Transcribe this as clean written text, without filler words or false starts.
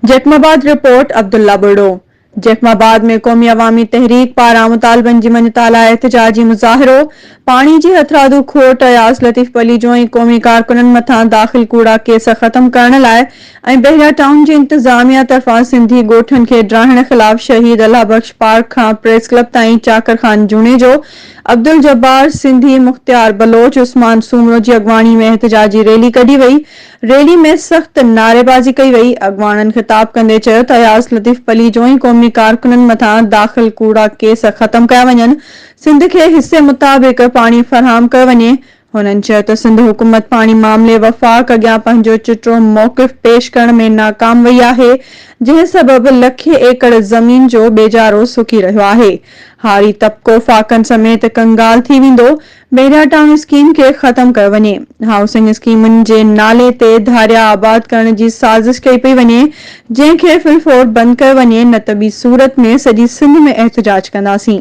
Jacobabad report Abdullah बुर्डो। Jacobabad में क़ौमी अवामी तहरीक पारां मुतालबन जी मञताला एहतजाजी मुज़ाहिरो। पानी जी हथरादू खोट अयाज़ लतीफ़ अली जोई क़ौमी कारकुननि मथां दाख़िल कूड़ा केस ख़त्म करण लाइ ऐं बहिरा टाउन जी इंतज़ामिया तरफ़ां सिंधी ॻोठनि खे ड्राहिण ख़िलाफ़ शहीद अल्लाह बख्श पार्क खां प्रेस क्लब ताईं चाकर खान जूने जो अब्दुल जब्बार सिंधी मुख्तियार बलोच उस्मान सूमरो जी अॻवानी में एहतजाजी रैली कढी वई। रैली में सख़्त नारेबाज़ी कई वई। अॻवाननि ख़िताब कंदे चयो त अयाज़ लतीफ़ अली जोई क़ौमी कारकुननि मथां दाख़िल कूड़ा केस ख़त्म कया वञनि। सिंध खे हिसे मुताबिक़ पाणी फ़राहम कयो वञे। हुननि चयो त सिंध हुकूमत पाणी मामले वफ़ाक़ अॻियां पंहिंजो चिटो मौक़िफ़ पेश करण में नाकाम वई आहे, जंहिं सबबि लखे एकड़ ज़मीन जो बेजारो सुकी रहियो आहे। हारी तबिको फ़ाक़नि समेत कंगाल थी वेंदो। बहिरा टाउन स्कीम खे ख़त्म कयो वञे। हाउसिंग स्कीमुनि जे नाले ते धारिया आबाद करण जी साज़िश कई पई वञे, जंहिंखे फिलफोर बंदि कयो वञे, न त ॿी सूरत में सॼी सिंध में एहतजाज कंदासीं।